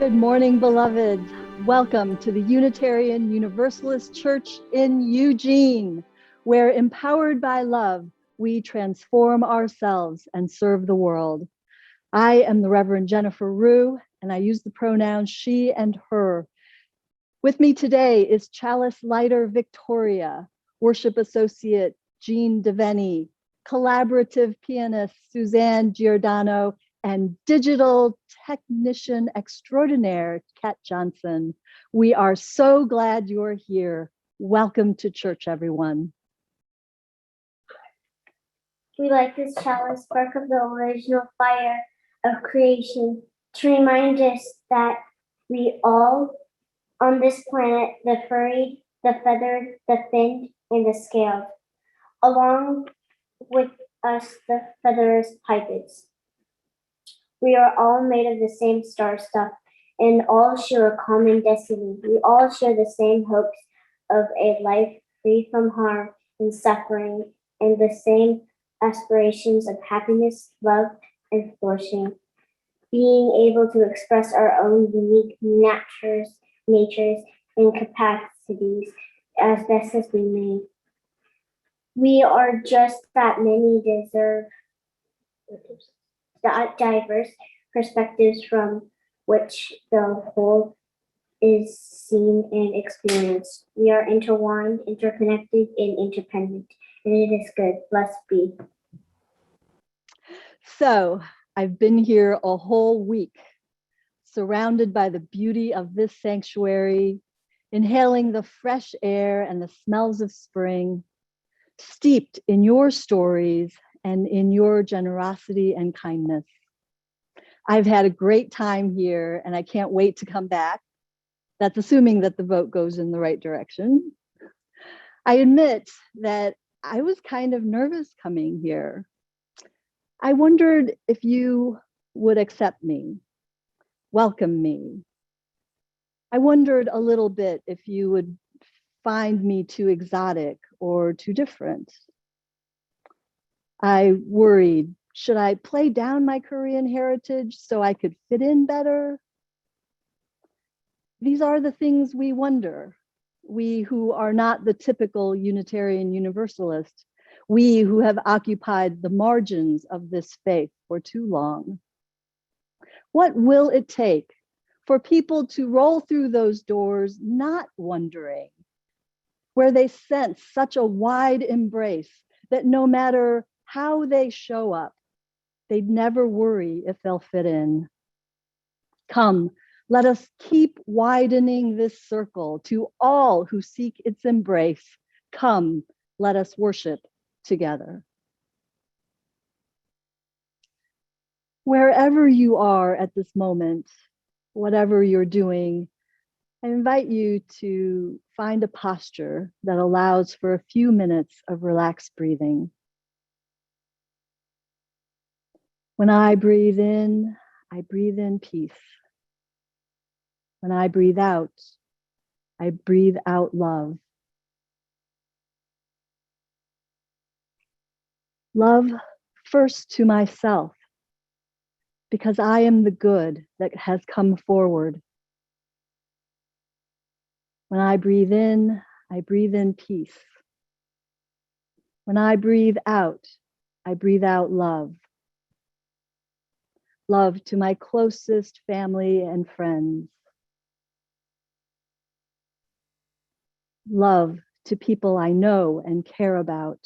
Good morning, beloveds. Welcome to the Unitarian Universalist Church in Eugene, where empowered by love, we transform ourselves and serve the world. I am the Reverend Jennifer Rue, and I use the pronouns she and her. With me today is Chalice Lighter Victoria, Worship Associate Jean Devenny, collaborative pianist Suzanne Giordano, and digital technician extraordinaire, Kat Johnson. We are so glad you're here. Welcome to church, everyone. We light this chalice, spark of the original fire of creation, to remind us that we all on this planet, the furried, the feathered, the finned, and the scaled, along with us, the featherless pipits. We are all made of the same star stuff and all share a common destiny. We all share the same hopes of a life free from harm and suffering, and the same aspirations of happiness, love, and flourishing. Being able to express our own unique natures and capacities as best as we may. We are just that many diverse perspectives from which the whole is seen and experienced. We are intertwined, interconnected, and interdependent, and it is good. Blessed be. So I've been here a whole week, surrounded by the beauty of this sanctuary, inhaling the fresh air and the smells of spring, steeped in your stories and in your generosity and kindness. I've had a great time here and I can't wait to come back. That's assuming that the vote goes in the right direction. I admit that I was kind of nervous coming here. I wondered if you would accept me, welcome me. I wondered a little bit if you would find me too exotic or too different. I worried, should I play down my Korean heritage so I could fit in better? These are the things we wonder, we who are not the typical Unitarian Universalist, we who have occupied the margins of this faith for too long. What will it take for people to roll through those doors not wondering, where they sense such a wide embrace that no matter how they show up, they'd never worry if they'll fit in? Come, let us keep widening this circle to all who seek its embrace. Come, let us worship together. Wherever you are at this moment, whatever you're doing, I invite you to find a posture that allows for a few minutes of relaxed breathing. When I breathe in peace. When I breathe out love. Love first to myself, because I am the good that has come forward. When I breathe in peace. When I breathe out love. Love to my closest family and friends. Love to people I know and care about.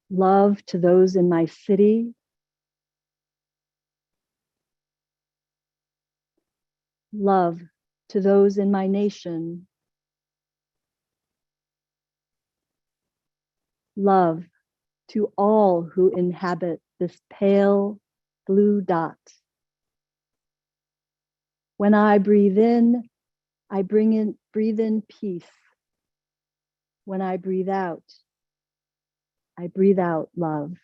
Love to those in my city. Love to those in my nation. Love to all who inhabit this pale blue dot. When I breathe in peace. When I breathe out love.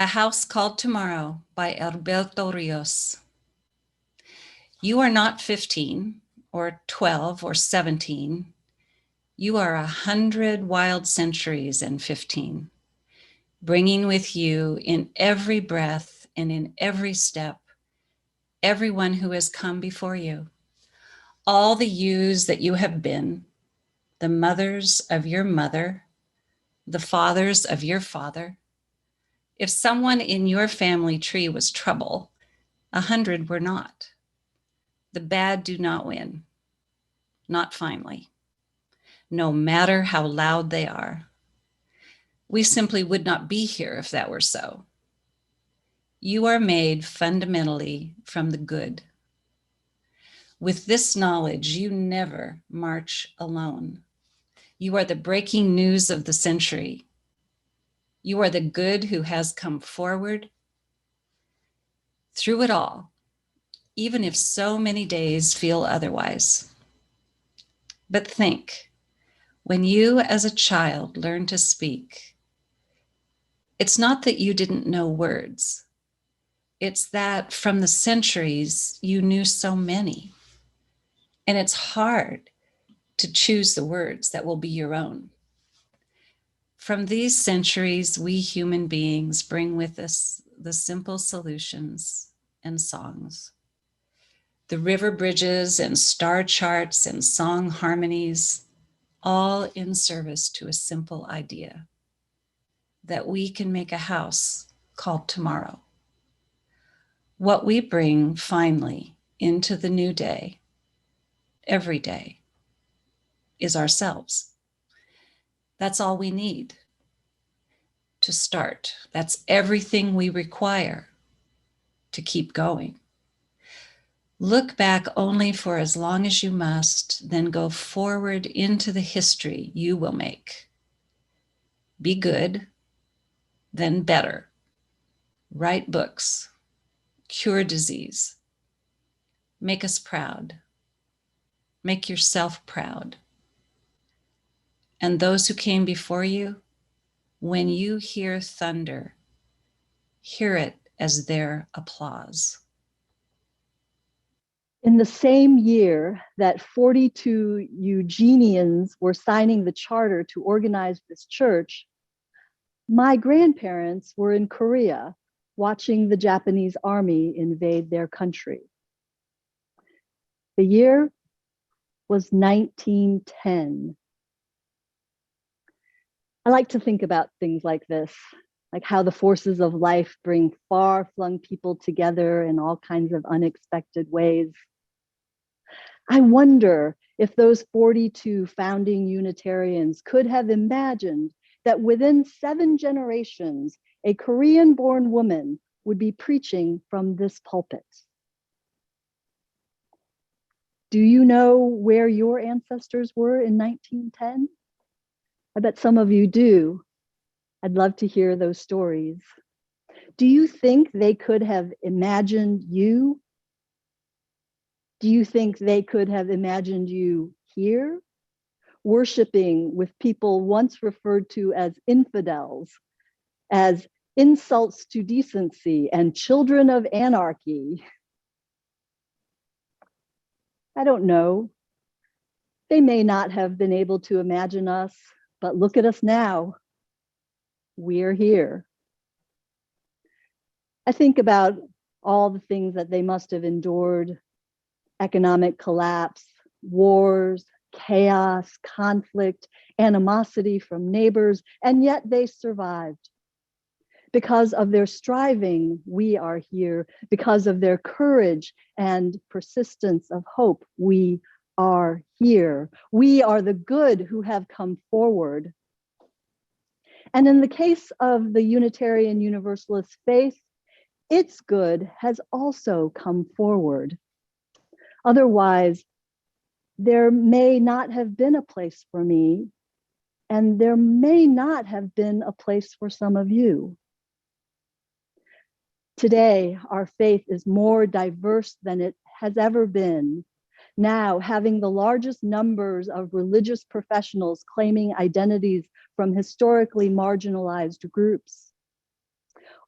A House Called Tomorrow by Alberto Rios. You are not 15 or 12 or 17. You are 100 wild centuries and 15, bringing with you in every breath and in every step, everyone who has come before you, all the yous that you have been, the mothers of your mother, the fathers of your father. If someone in your family tree was trouble, 100 were not. The bad do not win, not finally, no matter how loud they are. We simply would not be here if that were so. You are made fundamentally from the good. With this knowledge, you never march alone. You are the breaking news of the century. You are the good who has come forward. Through it all, even if so many days feel otherwise. But think, when you as a child learn to speak, it's not that you didn't know words. It's that from the centuries, you knew so many. And it's hard to choose the words that will be your own. From these centuries, we human beings bring with us the simple solutions and songs, the river bridges and star charts and song harmonies, all in service to a simple idea that we can make a house called tomorrow. What we bring finally into the new day, every day, is ourselves. That's all we need to start. That's everything we require to keep going. Look back only for as long as you must, then go forward into the history you will make. Be good, then better. Write books, cure disease, make us proud, make yourself proud. And those who came before you, when you hear thunder, hear it as their applause. In the same year that 42 Eugenians were signing the charter to organize this church, my grandparents were in Korea watching the Japanese army invade their country. The year was 1910. I like to think about things like this, like how the forces of life bring far-flung people together in all kinds of unexpected ways. I wonder if those 42 founding Unitarians could have imagined that within 7 generations, a Korean-born woman would be preaching from this pulpit. Do you know where your ancestors were in 1910? I bet some of you do. I'd love to hear those stories. Do you think they could have imagined you? Do you think they could have imagined you here, worshiping with people once referred to as infidels, as insults to decency and children of anarchy? I don't know. They may not have been able to imagine us, but look at us now. We're here. I think about all the things that they must have endured: economic collapse, wars, chaos, conflict, animosity from neighbors, and yet they survived. Because of their striving, we are here. Because of their courage and persistence of hope, we are here. We are the good who have come forward. And in the case of the Unitarian Universalist faith, its good has also come forward. Otherwise, there may not have been a place for me, and there may not have been a place for some of you. Today, our faith is more diverse than it has ever been. Now, having the largest numbers of religious professionals claiming identities from historically marginalized groups.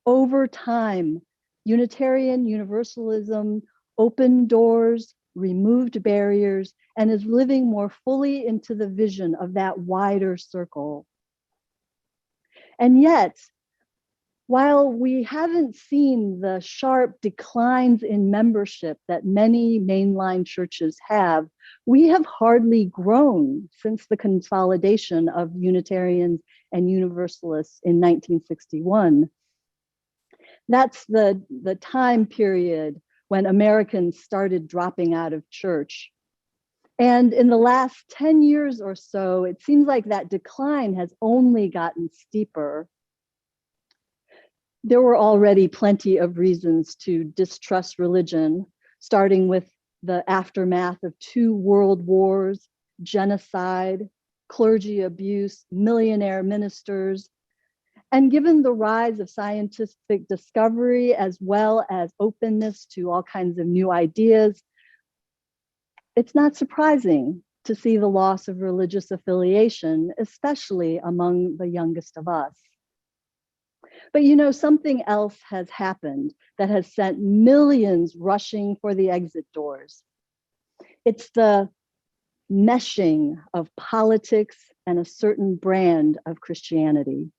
Over time, Unitarian Universalism opened doors, removed barriers, and is living more fully into the vision of that wider circle. And yet, while we haven't seen the sharp declines in membership that many mainline churches have, we have hardly grown since the consolidation of Unitarians and Universalists in 1961. That's the time period when Americans started dropping out of church. And in the last 10 years or so, it seems like that decline has only gotten steeper. There were already plenty of reasons to distrust religion, starting with the aftermath of 2 world wars, genocide, clergy abuse, millionaire ministers. And given the rise of scientific discovery, as well as openness to all kinds of new ideas, it's not surprising to see the loss of religious affiliation, especially among the youngest of us. But you know, something else has happened that has sent millions rushing for the exit doors. It's the meshing of politics and a certain brand of Christianity.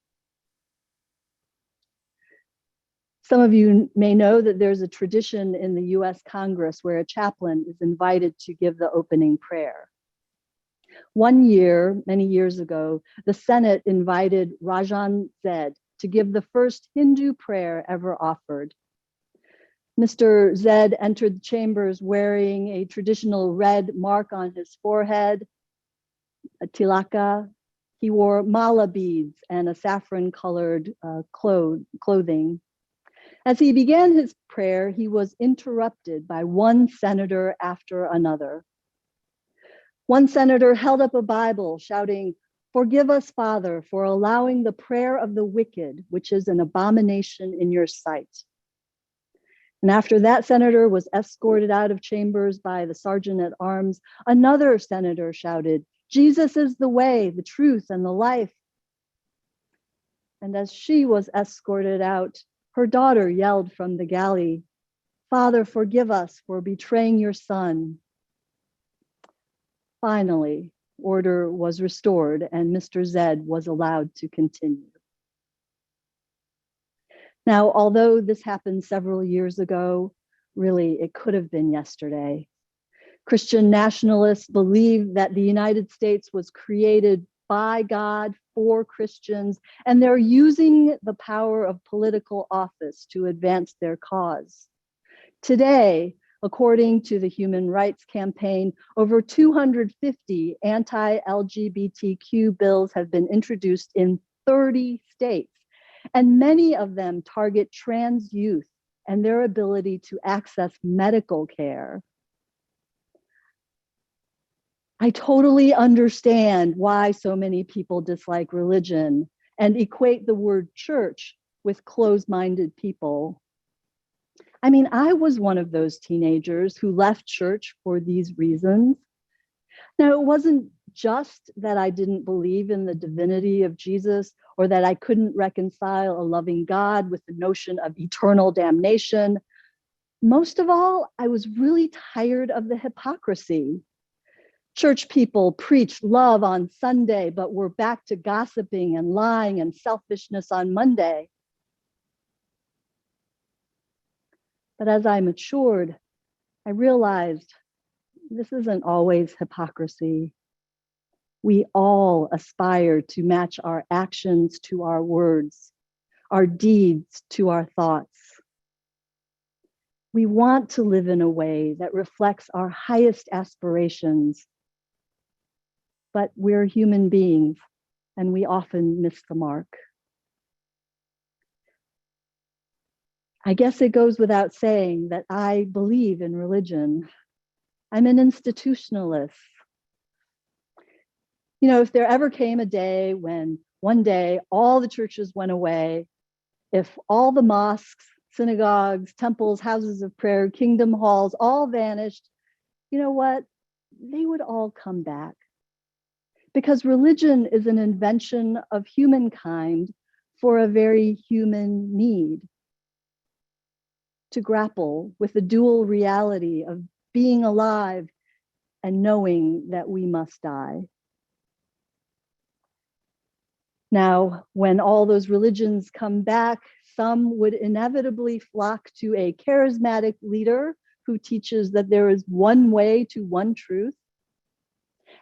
Some of you may know that there's a tradition in the US Congress where a chaplain is invited to give the opening prayer. One year, many years ago, the Senate invited Rajan Zed to give the first Hindu prayer ever offered. Mr. Zed entered the chambers wearing a traditional red mark on his forehead, a tilaka. He wore mala beads and a saffron-colored clothing. As he began his prayer, he was interrupted by one senator after another. One senator held up a Bible shouting, "Forgive us, Father, for allowing the prayer of the wicked, which is an abomination in your sight." And after that senator was escorted out of chambers by the sergeant at arms, another senator shouted, "Jesus is the way, the truth, and the life." And as she was escorted out, her daughter yelled from the galley, "Father, forgive us for betraying your son." Finally, order was restored and Mr. Zed was allowed to continue. Now, although this happened several years ago, really it could have been yesterday. Christian nationalists believe that the United States was created by God for Christians, and they're using the power of political office to advance their cause. Today, according to the Human Rights Campaign, over 250 anti-LGBTQ bills have been introduced in 30 states, and many of them target trans youth and their ability to access medical care. I totally understand why so many people dislike religion and equate the word church with closed-minded people. I mean, I was one of those teenagers who left church for these reasons. Now, it wasn't just that I didn't believe in the divinity of Jesus or that I couldn't reconcile a loving God with the notion of eternal damnation. Most of all, I was really tired of the hypocrisy. Church people preached love on Sunday, but were back to gossiping and lying and selfishness on Monday. But as I matured, I realized this isn't always hypocrisy. We all aspire to match our actions to our words, our deeds to our thoughts. We want to live in a way that reflects our highest aspirations. But we're human beings, and we often miss the mark. I guess it goes without saying that I believe in religion. I'm an institutionalist. You know, if there ever came a day when one day all the churches went away, if all the mosques, synagogues, temples, houses of prayer, kingdom halls all vanished, you know what? They would all come back. Because religion is an invention of humankind for a very human need. to grapple with the dual reality of being alive and knowing that we must die. Now, when all those religions come back, some would inevitably flock to a charismatic leader who teaches that there is one way to one truth.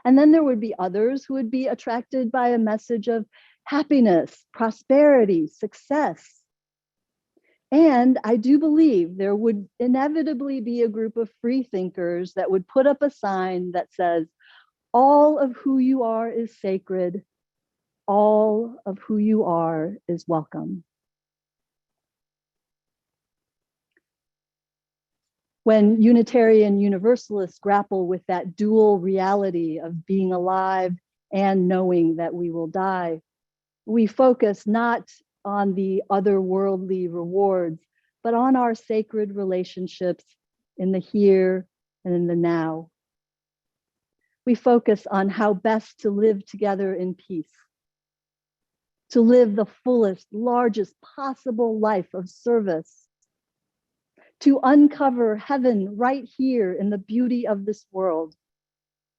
And then there would be others who would be attracted by a message of happiness, prosperity, success. And I do believe there would inevitably be a group of free thinkers that would put up a sign that says, all of who you are is sacred. All of who you are is welcome. When Unitarian Universalists grapple with that dual reality of being alive and knowing that we will die, we focus not on the otherworldly rewards, but on our sacred relationships in the here and in the now. We focus on how best to live together in peace, to live the fullest, largest possible life of service, to uncover heaven right here in the beauty of this world,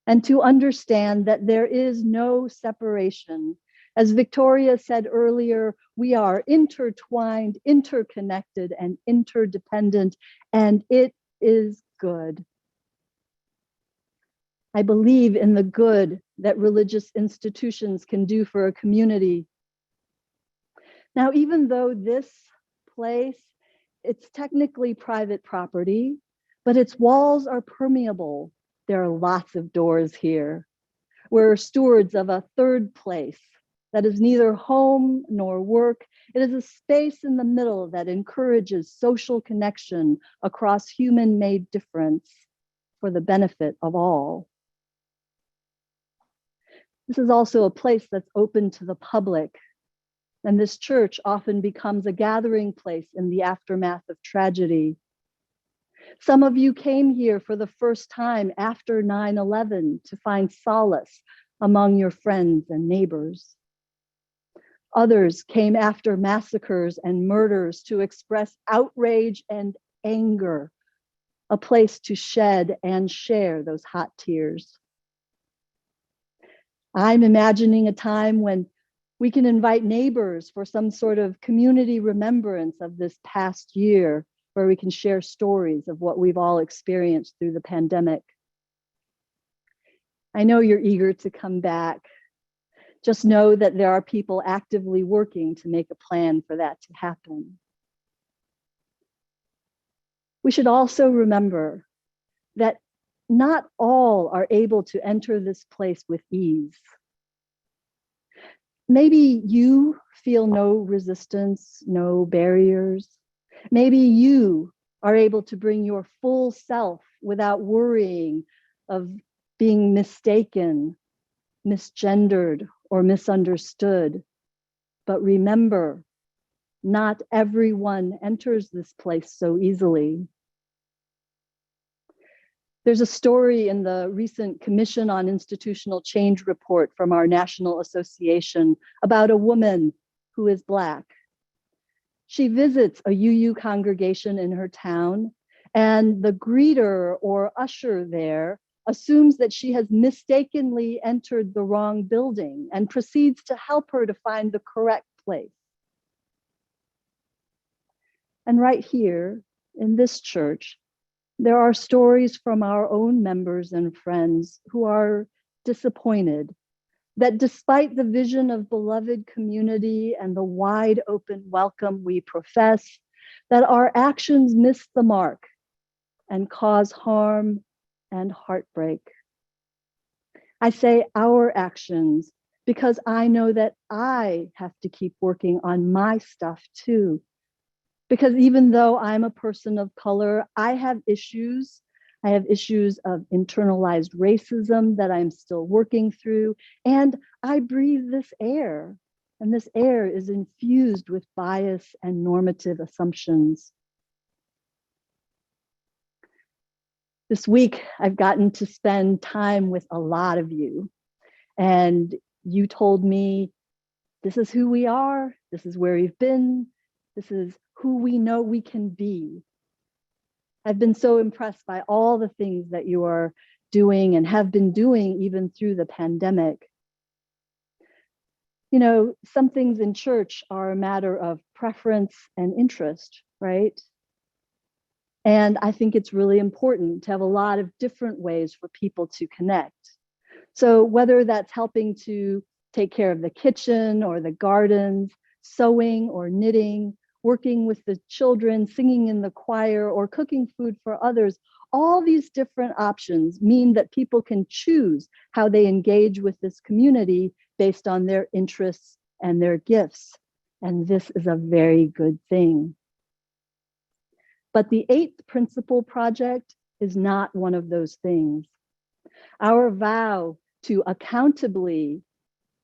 and to understand that there is no separation. As Victoria said earlier, we are intertwined, interconnected, and interdependent, and it is good. I believe in the good that religious institutions can do for a community. Now, even though this place, it's technically private property, but its walls are permeable. There are lots of doors here. We're stewards of a third place that is neither home nor work. It is a space in the middle that encourages social connection across human-made difference for the benefit of all. This is also a place that's open to the public. And this church often becomes a gathering place in the aftermath of tragedy. Some of you came here for the first time after 9/11 to find solace among your friends and neighbors. Others came after massacres and murders to express outrage and anger, a place to shed and share those hot tears. I'm imagining a time when we can invite neighbors for some sort of community remembrance of this past year, where we can share stories of what we've all experienced through the pandemic. I know you're eager to come back. Just know that there are people actively working to make a plan for that to happen. We should also remember that not all are able to enter this place with ease. Maybe you feel no resistance, no barriers. Maybe you are able to bring your full self without worrying of being mistaken, misgendered, or misunderstood. But remember, not everyone enters this place so easily. There's a story in the recent Commission on Institutional Change report from our national association about a woman who is Black. She visits a UU congregation in her town, and the greeter or usher there assumes that she has mistakenly entered the wrong building and proceeds to help her to find the correct place. And right here in this church, there are stories from our own members and friends who are disappointed that despite the vision of beloved community and the wide open welcome we profess, that our actions miss the mark and cause harm and heartbreak. I say our actions because I know that I have to keep working on my stuff too. Because even though I'm a person of color, I have issues. I have issues of internalized racism that I'm still working through. And I breathe this air. And this air is infused with bias and normative assumptions. This week, I've gotten to spend time with a lot of you. And you told me, this is who we are. This is where we've been. This is who we know we can be. I've been so impressed by all the things that you are doing and have been doing even through the pandemic. You know, some things in church are a matter of preference and interest, right? And I think it's really important to have a lot of different ways for people to connect. So whether that's helping to take care of the kitchen or the gardens, sewing or knitting, working with the children, singing in the choir, or cooking food for others, all these different options mean that people can choose how they engage with this community based on their interests and their gifts. And this is a very good thing. But the 8th Principle Project is not one of those things. Our vow to accountably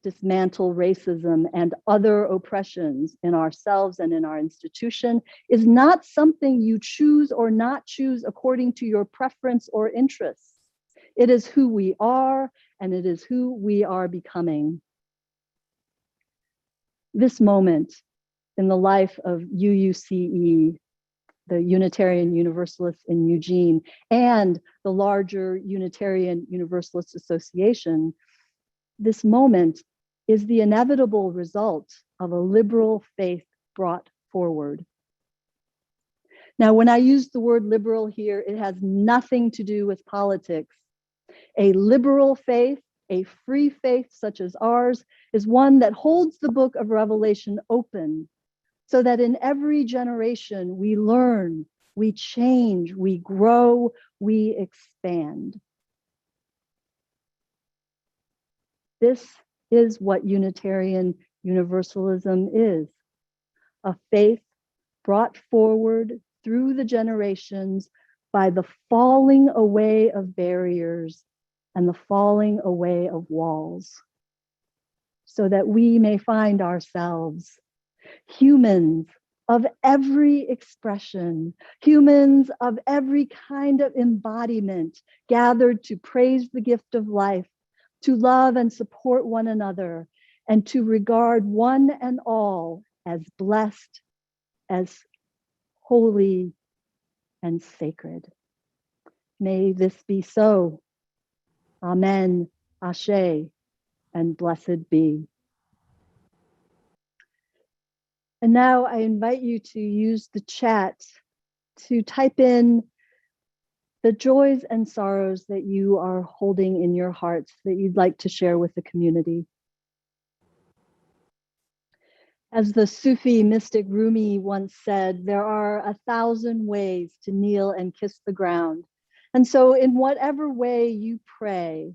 dismantle racism and other oppressions in ourselves and in our institution is not something you choose or not choose according to your preference or interests. It is who we are, and it is who we are becoming. This moment in the life of UUCE, the Unitarian Universalists in Eugene, and the larger Unitarian Universalist Association, this moment is the inevitable result of a liberal faith brought forward. Now, when I use the word liberal here, it has nothing to do with politics. A liberal faith, a free faith such as ours, is one that holds the book of Revelation open so that in every generation we learn, we change, we grow, we expand. This is what Unitarian Universalism is, a faith brought forward through the generations by the falling away of barriers and the falling away of walls, so that we may find ourselves humans of every expression, humans of every kind of embodiment, gathered to praise the gift of life, to love and support one another, and to regard one and all as blessed, as holy and sacred. May this be so. Amen, Ashe, and blessed be. And now I invite you to use the chat to type in the joys and sorrows that you are holding in your hearts that you'd like to share with the community. As the Sufi mystic Rumi once said, there are 1,000 ways to kneel and kiss the ground. And so in whatever way you pray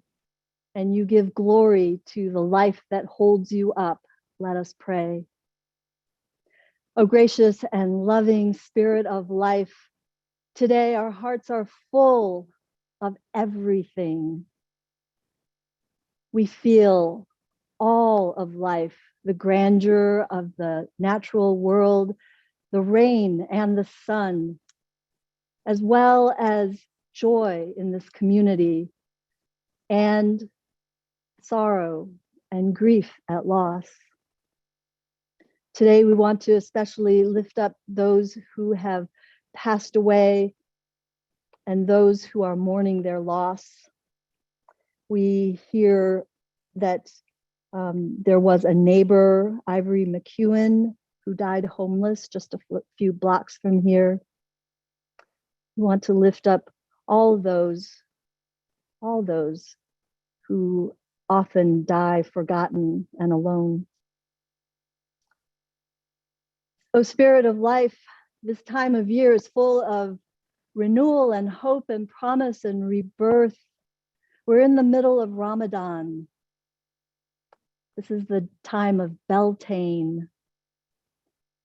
and you give glory to the life that holds you up, let us pray. O gracious and loving Spirit of life, today our hearts are full of everything. We feel all of life, the grandeur of the natural world, the rain and the sun, as well as joy in this community and sorrow and grief at loss. Today, we want to especially lift up those who have passed away and those who are mourning their loss. We hear that there was a neighbor, Ivory McEwen, who died homeless just a few blocks from here. We want to lift up all those who often die forgotten and alone. O Spirit of life, this time of year is full of renewal and hope and promise and rebirth. We're in the middle of Ramadan. This is the time of Beltane.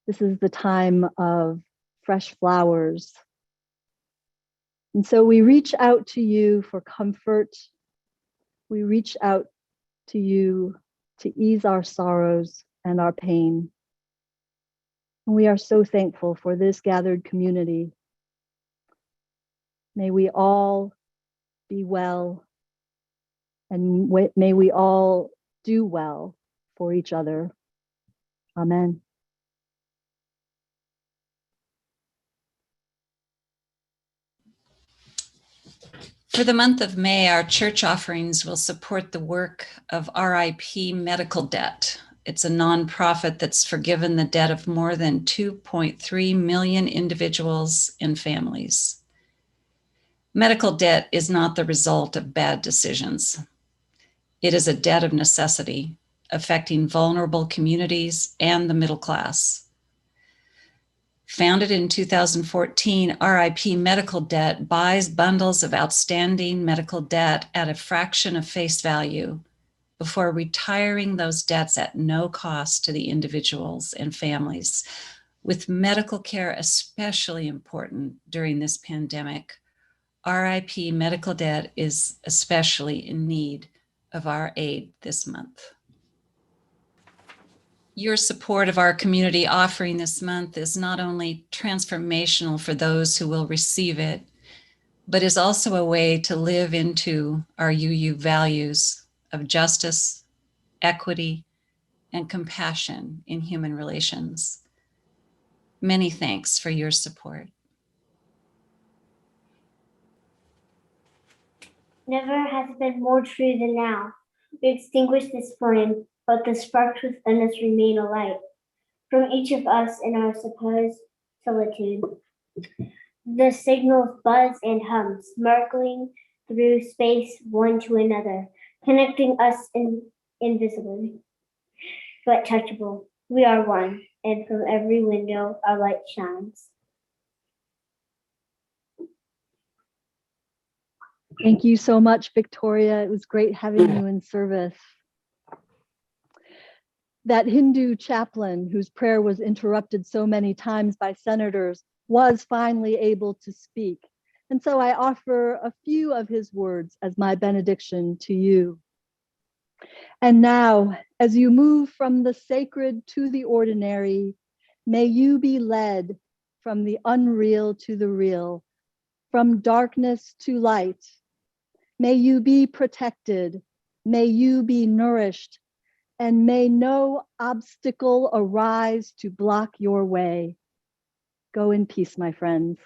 This is the time of fresh flowers. And so we reach out to you for comfort. We reach out to you to ease our sorrows and our pain. And we are so thankful for this gathered community. May we all be well, and may we all do well for each other. Amen. For the month of May, our church offerings will support the work of RIP Medical Debt. It's a nonprofit that's forgiven the debt of more than 2.3 million individuals and families. Medical debt is not the result of bad decisions. It is a debt of necessity, affecting vulnerable communities and the middle class. Founded in 2014, RIP Medical Debt buys bundles of outstanding medical debt at a fraction of face value before retiring those debts at no cost to the individuals and families. With medical care especially important during this pandemic, RIP Medical Debt is especially in need of our aid this month. Your support of our community offering this month is not only transformational for those who will receive it, but is also a way to live into our UU values of justice, equity, and compassion in human relations. Many thanks for your support. Never has it been more true than now. We extinguish this flame, but the sparks within us remain alight. From each of us in our supposed solitude, the signals buzz and hum, sparkling through space one to another, connecting us invisibly, but touchable. We are one, and from every window our light shines. Thank you so much, Victoria. It was great having you in service. That Hindu chaplain whose prayer was interrupted so many times by senators was finally able to speak. And so I offer a few of his words as my benediction to you. And now, as you move from the sacred to the ordinary, may you be led from the unreal to the real, from darkness to light. May you be protected, may you be nourished, and may no obstacle arise to block your way. Go in peace, my friends.